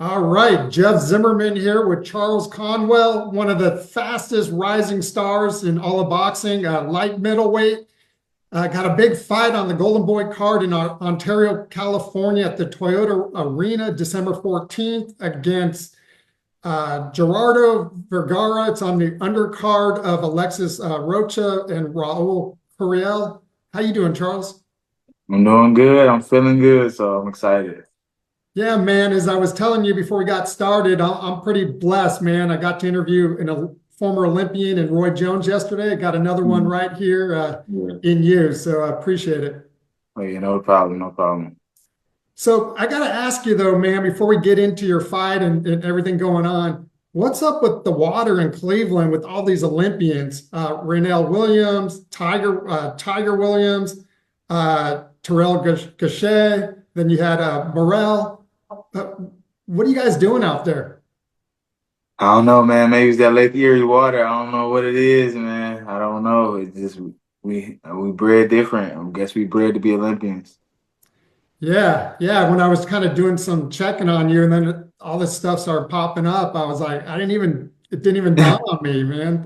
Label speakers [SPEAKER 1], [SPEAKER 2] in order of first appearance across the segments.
[SPEAKER 1] All right, Jeff Zimmerman here with Charles Conwell, one of the fastest rising stars in all of boxing, light middleweight. Got a big fight on the Golden Boy card in Ontario, California at the Toyota Arena, December 14th against Gerardo Vergara. It's on the undercard of Alexis Rocha and Raul Curiel. How you doing, Charles?
[SPEAKER 2] I'm doing good. I'm feeling good, so I'm excited.
[SPEAKER 1] Yeah, man, as I was telling you before we got started, I'm pretty blessed, man. I got to interview a former Olympian and Roy Jones yesterday. I got another one
[SPEAKER 2] Mhm.
[SPEAKER 1] right here
[SPEAKER 2] Yeah.
[SPEAKER 1] in you, so I appreciate it.
[SPEAKER 2] Oh, yeah, no problem, no problem.
[SPEAKER 1] So I got to ask you though, man, before we get into your fight and everything going on, what's up with the water in Cleveland with all these Olympians? Renell Williams, Tiger Williams, Terrell Gachet, then you had Morrell. Uh, what are you guys doing out there?
[SPEAKER 2] I don't know, man. Maybe it's that Lake Erie water. I don't know what it is, man. I don't know. It's just we bred different. I guess we bred to be Olympians.
[SPEAKER 1] Yeah, yeah. When I was kind of doing some checking on you, and then all this stuff started popping up, I was like, it didn't even dawn on me, man.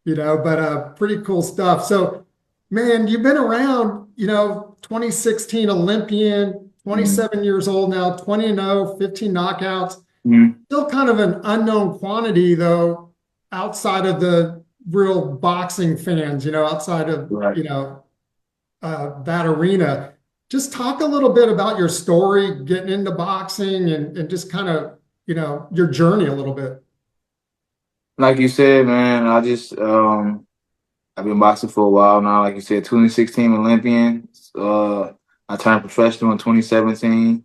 [SPEAKER 1] But pretty cool stuff. So, man, you've been around, 2016 Olympian,
[SPEAKER 2] Mhm.
[SPEAKER 1] 27 years old now, 20-0, 15 knockouts.
[SPEAKER 2] Mhm.
[SPEAKER 1] Still kind of an unknown quantity, though, outside of the real boxing fans, outside of,
[SPEAKER 2] Right.
[SPEAKER 1] that arena. Just talk a little bit about your story, getting into boxing and just kind of, your journey a little bit.
[SPEAKER 2] Like you said, man, I've been boxing for a while now. Like you said, 2016 Olympian. I turned professional in 2017.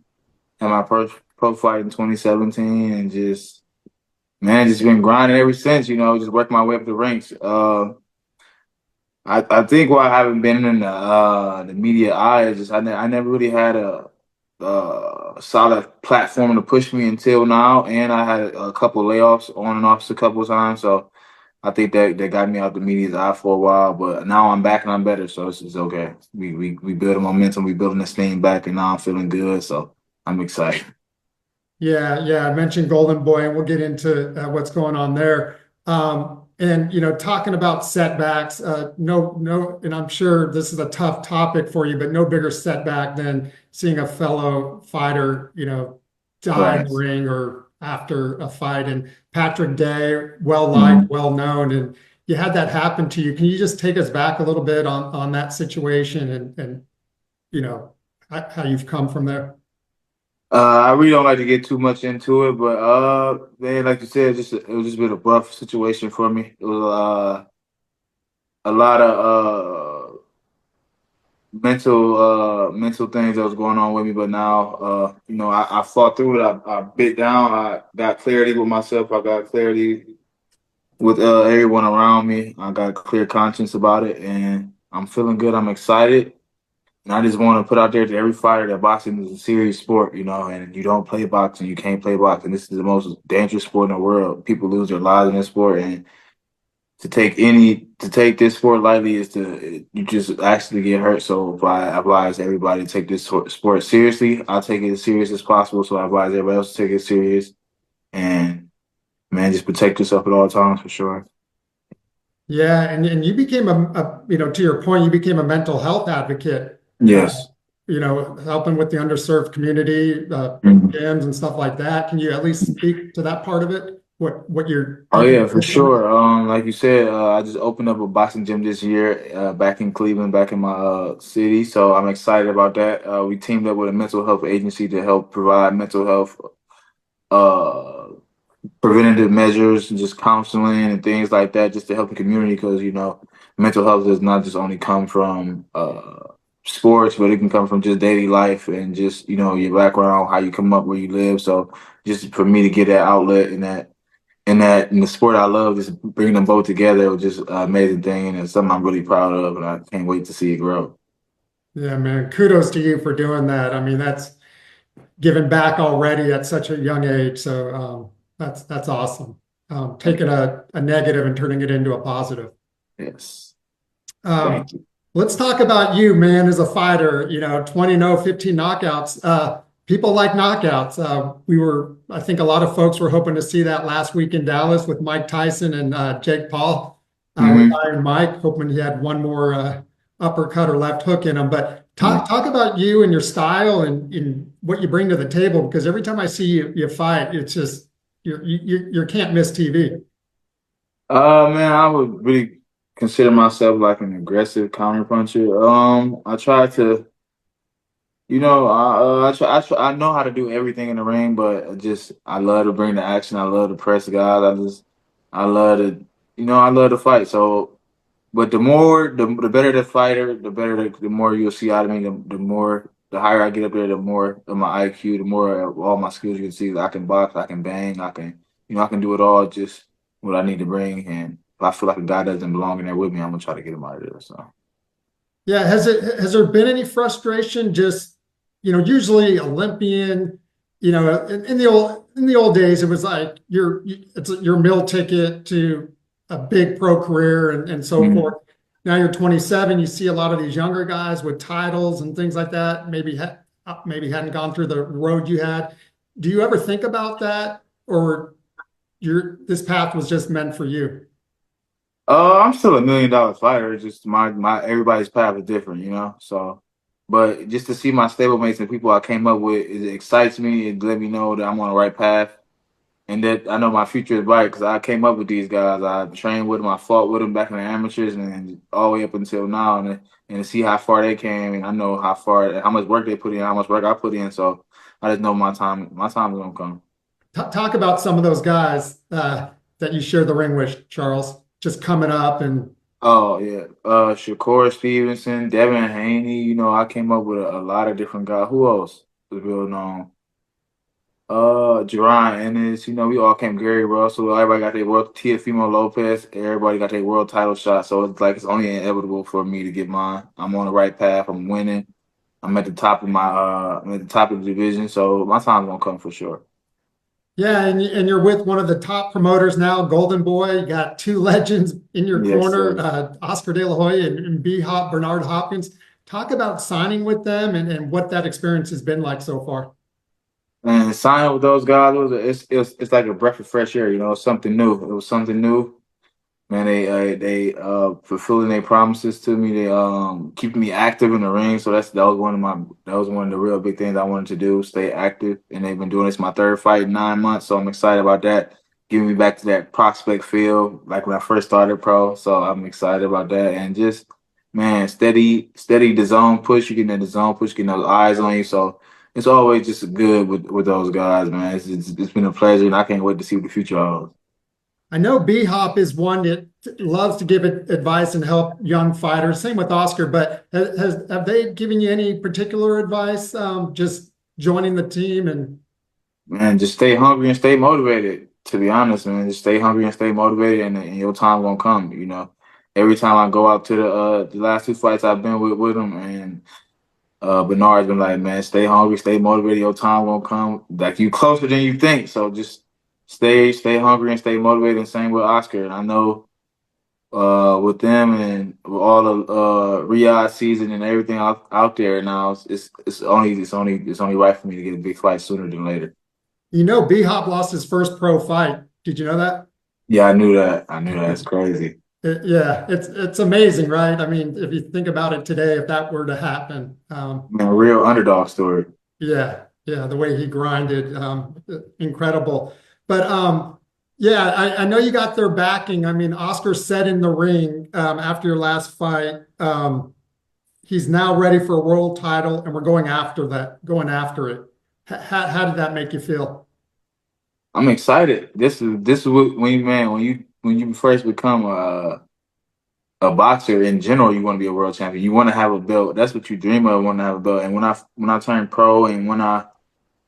[SPEAKER 2] Had my first pro fight in 2017, and just been grinding ever since. Just working my way up the ranks. I think why I haven't been in the media eye is just I never really had a solid platform to push me until now, and I had a couple layoffs on and off a couple of times. So I think that got me out the media's eye for a while, but now I'm back and I'm better, so it's okay. We building momentum, we building this thing back, and now I'm feeling good, so I'm excited.
[SPEAKER 1] Yeah, yeah. I mentioned Golden Boy, and we'll get into what's going on there. And talking about setbacks, no, and I'm sure this is a tough topic for you, but no bigger setback than seeing a fellow fighter, die in
[SPEAKER 2] Right.
[SPEAKER 1] the ring or after a fight. And Patrick Day, well liked,
[SPEAKER 2] Mhm.
[SPEAKER 1] well known, and you had that happen to you. Can you just take us back a little bit on that situation and you know how you've come from there?
[SPEAKER 2] I really don't like to get too much into it, but man, like you said, it was just been a rough situation for me. It was a lot of mental things that was going on with me, but now I fought through it. I bit down. I got clarity with myself. I got clarity with everyone around me. I got a clear conscience about it, and I'm feeling good. I'm excited. And I just want to put out there to every fighter that boxing is a serious sport, and you don't play boxing, you can't play boxing. This is the most dangerous sport in the world. People lose their lives in this sport, and to take this sport lightly is to you just actually get hurt. So if I advise everybody to take this sport seriously, I'll take it as serious as possible. So I advise everybody else to take it serious, and man, just protect yourself at all times for sure.
[SPEAKER 1] Yeah, and you became to your point, you became a mental health advocate,
[SPEAKER 2] Yes.
[SPEAKER 1] helping with the underserved community, in
[SPEAKER 2] Mhm.
[SPEAKER 1] gyms and stuff like that. Can you at least speak to that part of it? What you're
[SPEAKER 2] Oh
[SPEAKER 1] deep
[SPEAKER 2] yeah, for
[SPEAKER 1] into it?
[SPEAKER 2] sure. Like you said, I just opened up a boxing gym this year, back in Cleveland, back in my city. So I'm excited about that. We teamed up with a mental health agency to help provide mental health uh preventative measures and just counseling and things like that, just to help the community because mental health does not just only come from sports, but it can come from just daily life and just your background, how you come up, where you live. So just for me to get that outlet in the sport I love, just bringing them both together was just an amazing thing, and it's something I'm really proud of, and I can't wait to see it grow.
[SPEAKER 1] Yeah, man, kudos to you for doing that. I mean, that's giving back already at such a young age. So that's awesome.
[SPEAKER 2] Thank
[SPEAKER 1] Taking a negative and turning it into a positive.
[SPEAKER 2] you. Yes,
[SPEAKER 1] Um,
[SPEAKER 2] thank you.
[SPEAKER 1] let's talk about you, man, as a fighter, 20-0, 15 knockouts. People like knockouts. I think a lot of folks were hoping to see that last week in Dallas with Mike Tyson and Jake Paul with
[SPEAKER 2] Hmm.
[SPEAKER 1] Iron Mike, hoping he had one more uppercut or left hook in him. But talk about you and your style and what you bring to the table, because every time I see you fight, it's just you can't miss TV.
[SPEAKER 2] Man, I would really consider myself like an aggressive counterpuncher. I try to, I know how to do everything in the ring, but I love to bring the action. I love to press guys. I love to, I love to fight. So, but the better the fighter, the more you'll see out of me. The higher I get up there, the more of my IQ, the more of all my skills you can see. I can box, I can bang, I can do it all. Just what I need to bring. And if I feel like a guy doesn't belong in there with me, I'm gonna try to get him out of there. So.
[SPEAKER 1] Yeah, has there been any frustration? Just usually Olympian, in the old days, it was like it's your meal ticket to a big pro career and so
[SPEAKER 2] Mhm.
[SPEAKER 1] forth. Now you're 27, you see a lot of these younger guys with titles and things like that. Maybe hadn't gone through the road you had. Do you ever think about that, or this path was just meant for you?
[SPEAKER 2] I'm still $1 million fighter. It's just my everybody's path is different, you know. So, but just to see my stablemates and people I came up with, it excites me. It let me know that I'm on the right path and that I know my future is bright because I came up with these guys. I trained with them. I fought with them back in the amateurs and all the way up until now, and to see how far they came, and I know how much work they put in, how much work I put in. So I just know my time is gonna come.
[SPEAKER 1] Talk about some of those guys that you share the ring with, Charles, just coming up and
[SPEAKER 2] Oh yeah, Shakur Stevenson, Devin Haney. I came up with a lot of different guys. Who else was real known? Jerron Ennis. We all came. Gary Russell. Everybody got their world. Teofimo Lopez. Everybody got their world title shot. So it's like it's only inevitable for me to get mine. I'm on the right path. I'm winning. I'm at the top of I'm at the top of the division. So my time's gonna come for sure.
[SPEAKER 1] yeah, and you're with one of the top promoters now, Golden Boy. You got two legends in your
[SPEAKER 2] Yes,
[SPEAKER 1] corner,
[SPEAKER 2] sir.
[SPEAKER 1] Oscar De La Hoya and B Hop Bernard Hopkins. Talk about signing with them and what that experience has been like so far.
[SPEAKER 2] And signing with those guys it's like a breath of fresh air. It's something new. It was something new. Man, they fulfilling their promises to me. They keeping me active in the ring. So that was one of the real big things I wanted to do, stay active. And they've been doing this my third fight in 9 months. So I'm excited about that. Giving me back to that prospect feel like when I first started pro. So I'm excited about that. And just man, steady the zone push. You getting the zone push, getting those eyes on you. So it's always just good with those guys, man. It's been a pleasure, and I can't wait to see what the future holds.
[SPEAKER 1] I know B Hop is one that loves to give advice and help young fighters. Same with Oscar, but have they given you any particular advice? Just joining the team and
[SPEAKER 2] Man, just stay hungry and stay motivated. To be honest, man, just stay hungry and stay motivated, and your time gonna come. Every time I go out to the last two fights I've been with him, and Bernard's been like, man, stay hungry, stay motivated. Your time gonna come. Like you closer than you think. So just stay hungry and stay motivated. And same with Oscar. And I know with them and with all the Riyadh season and everything out there now, it's only right for me to get a big fight sooner than later.
[SPEAKER 1] B Hop lost his first pro fight. Did you know that?
[SPEAKER 2] Yeah, I knew that. I knew that. It's crazy.
[SPEAKER 1] Yeah, it's amazing, right? I mean, if you think about it today, if that were to happen,
[SPEAKER 2] Man, real underdog story.
[SPEAKER 1] yeah, the way he grinded, incredible. But yeah, I know you got their backing. I mean, Oscar said in the ring after your last fight, he's now ready for a world title, and we're going after it. How did that make you feel?
[SPEAKER 2] I'm excited. This is what when you first become a boxer in general, you want to be a world champion. You want to have a belt. That's what you dream of. Want to have a belt. And when I turn pro and when I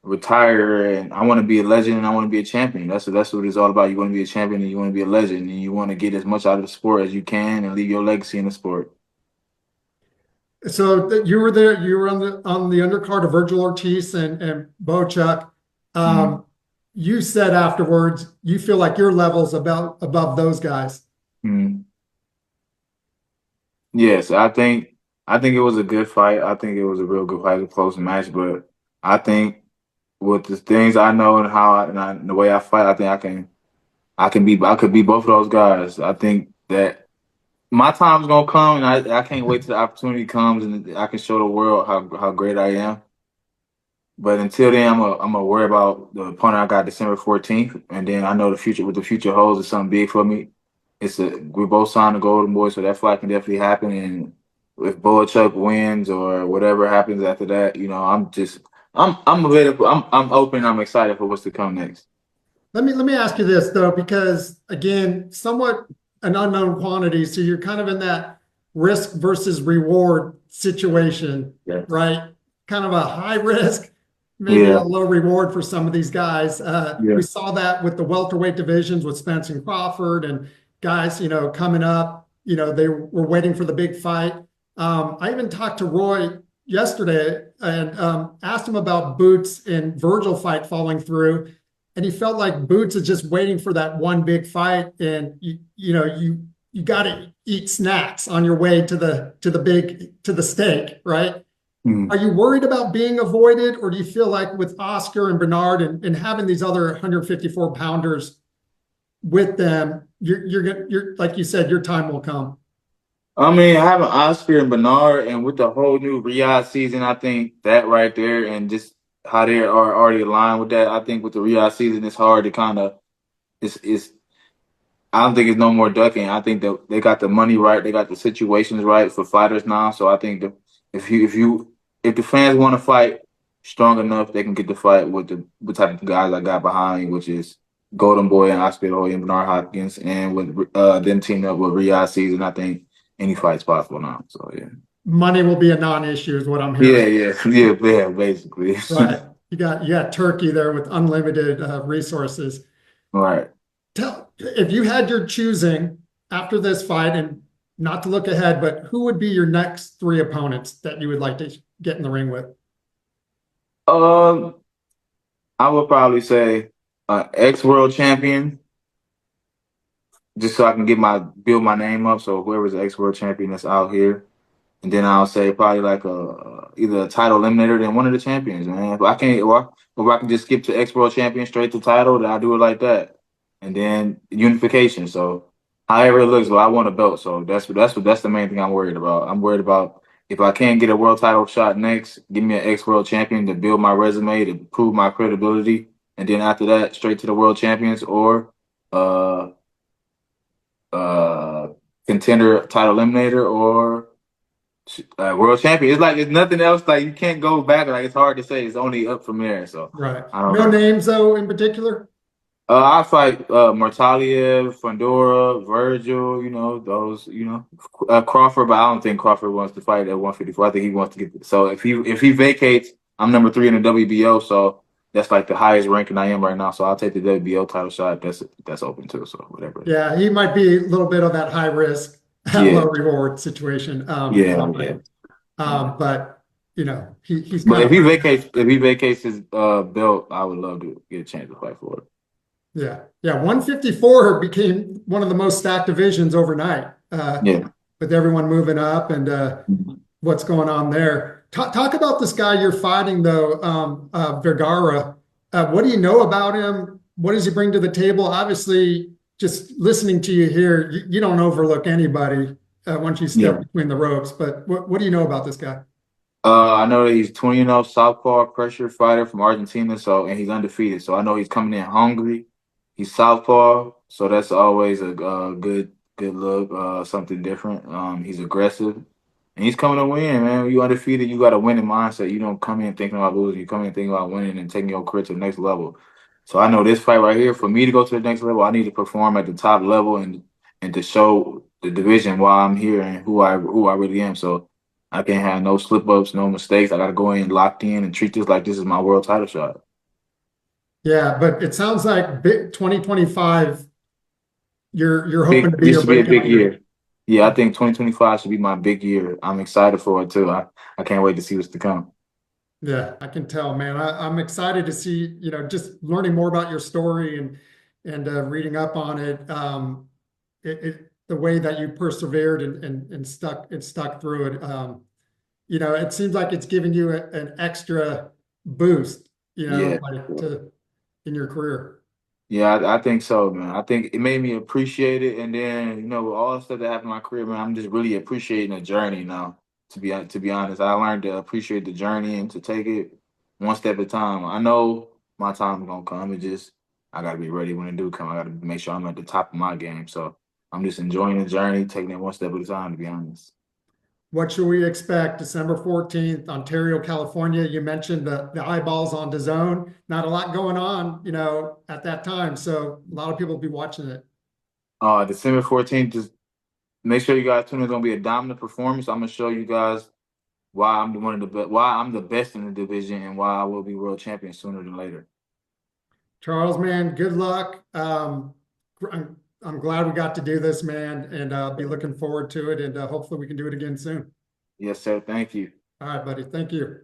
[SPEAKER 2] retire, and I want to be a legend and I want to be a champion. That's what it's all about. You want to be a champion and you want to be a legend and you want to get as much out of the sport as you can and leave your legacy in the sport.
[SPEAKER 1] So you were there. You were on the undercard of Vergil Ortiz and Bochuk.
[SPEAKER 2] Mhm.
[SPEAKER 1] You said afterwards you feel like your level's about above those guys.
[SPEAKER 2] Mhm. Yes, I think it was a good fight. I think it was a real good fight, a close match, but I think with the things I know and and the way I fight, I think I could be both of those guys. I think that my time's gonna come, and I can't wait till the opportunity comes and I can show the world how great I am. But until then, I'm gonna worry about the opponent I got December 14th, and then I know the future. What the future holds is something big for me. We both signed the Golden Boy, so that fight can definitely happen. And if Boachuk wins or whatever happens after that, you know, I'm available. I'm open. I'm excited for what's to come next.
[SPEAKER 1] Let me ask you this though, because again, somewhat an unknown quantity. So you're kind of in that risk versus reward situation,
[SPEAKER 2] Yeah.
[SPEAKER 1] right? Kind of a high risk, maybe a
[SPEAKER 2] Yeah.
[SPEAKER 1] low reward for some of these guys.
[SPEAKER 2] Yeah.
[SPEAKER 1] We saw that with the welterweight divisions with Spence and Crawford and guys, coming up, they were waiting for the big fight. I even talked to Roy yesterday and asked him about Boots and Vergil fight falling through. And he felt like Boots is just waiting for that one big fight. And you got to eat snacks on your way to the steak, right?
[SPEAKER 2] Mm.
[SPEAKER 1] Are you worried about being avoided, or do you feel like with Oscar and Bernard and having these other 154 pounders with them, you're like you said, your time will come?
[SPEAKER 2] I mean, having Oscar and Bernard, and with the whole new Riyadh season, I think that right there, and just how they are already aligned with that, I think with the Riyadh season, it's hard to kind of it's. I don't think it's no more ducking. I think that they got the money right, they got the situations right for fighters now. So I think that if the fans want to fight strong enough, they can get the fight with the type of guys I got behind, which is Golden Boy and Oscar and Bernard Hopkins, and with them teaming up with Riyadh season, I think any fight's possible now. So yeah.
[SPEAKER 1] Money will be a non-issue, is what I'm
[SPEAKER 2] Yeah,
[SPEAKER 1] hearing.
[SPEAKER 2] yeah, basically.
[SPEAKER 1] Right. You got Turkey there with unlimited resources.
[SPEAKER 2] Right.
[SPEAKER 1] If you had your choosing after this fight, and not to look ahead, but who would be your next three opponents that you would like to get in the ring with?
[SPEAKER 2] Um, I would probably say ex-world champion, just so I can build my name up. So whoever's the ex-world champion that's out here. And then I'll say probably like either a title eliminator than one of the champions, man. If I can't, or I can just skip to ex world champion straight to title, then I do it like that, and then unification. So however it looks, but I want a belt. So that's the main thing I'm worried about. I'm worried about if I can't get a world title shot next, give me an ex world champion to build my resume to prove my credibility, and then after that, straight to the world champions or uh contender title eliminator or world champion. It's like it's nothing else. Like you can't go back. Like it's hard to say. It's only up from there. So
[SPEAKER 1] Right.
[SPEAKER 2] I don't
[SPEAKER 1] No
[SPEAKER 2] know.
[SPEAKER 1] names though in particular?
[SPEAKER 2] I fight Murtazaliev, Fandora, Vergil. You know those. You know Crawford, but I don't think Crawford wants to fight at 154. I think he wants to get. So if he vacates, I'm number 3 in the WBO. So that's like the highest ranking I am right now. So I'll take the WBO title shot. That's open too. So whatever.
[SPEAKER 1] Yeah, he might be a little bit of that high risk,
[SPEAKER 2] Yeah.
[SPEAKER 1] low reward situation.
[SPEAKER 2] Yeah.
[SPEAKER 1] But he's
[SPEAKER 2] But
[SPEAKER 1] kind of
[SPEAKER 2] if he vacates his belt, I would love to get a chance to fight for it.
[SPEAKER 1] yeah. 154 became one of the most stacked divisions overnight.
[SPEAKER 2] Yeah.
[SPEAKER 1] With everyone moving up and what's going on there. Talk about this guy you're fighting though, Vergara. What do you know about him? What does he bring to the table? Obviously, just listening to you here, you don't overlook anybody once you step between the ropes. But what do you know about this guy?
[SPEAKER 2] I know that he's 20-0 southpaw pressure fighter from Argentina, and he's undefeated. So I know he's coming in hungry. He's southpaw, so that's always a good look, something different. He's aggressive, and he's coming to win, man. When you undefeated, you got a winning mindset. You don't come in thinking about losing. You come in thinking about winning and taking your career to the next level. So I know this fight right here, for me to go to the next level, I need to perform at the top level and to show the division why I'm here and who I really am. So I can't have no slip ups, no mistakes. I got to go in locked in and treat this like this is my world title shot.
[SPEAKER 1] Yeah, but it sounds like 2025. You're hoping to be
[SPEAKER 2] This
[SPEAKER 1] your
[SPEAKER 2] should be a
[SPEAKER 1] breakout
[SPEAKER 2] big year. Yeah, I think 2025 should be my big year. I'm excited for it too. I can't wait to see what's to come.
[SPEAKER 1] Yeah, I can tell, man. I'm excited to see, just learning more about your story and reading up on it. The way that you persevered and stuck through it. It seems like it's giving you an extra boost you know,
[SPEAKER 2] Yeah.
[SPEAKER 1] like in your career?
[SPEAKER 2] Yeah, I think so, man. I think it made me appreciate it, and then with all the stuff that happened in my career, man, I'm just really appreciating the journey now. To be honest, I learned to appreciate the journey and to take it one step at a time. I know my time is gonna come. I gotta be ready when it do come. I gotta make sure I'm at the top of my game. So I'm just enjoying the journey, taking it one step at a time. To be honest.
[SPEAKER 1] What should we expect December 14th, Ontario, California? You mentioned the eyeballs on DAZN. Not a lot going on, at that time. So a lot of people will be watching it.
[SPEAKER 2] December 14th. Just make sure you guys tune in. It's gonna be a dominant performance. I'm gonna show you guys why I'm one of the best, why I'm the best in the division, and why I will be world champion sooner than later.
[SPEAKER 1] Charles, man, good luck. I'm glad we got to do this, man, and I'll be looking forward to it. And hopefully we can do it again soon.
[SPEAKER 2] Yes, sir. Thank you.
[SPEAKER 1] All right, buddy. Thank you.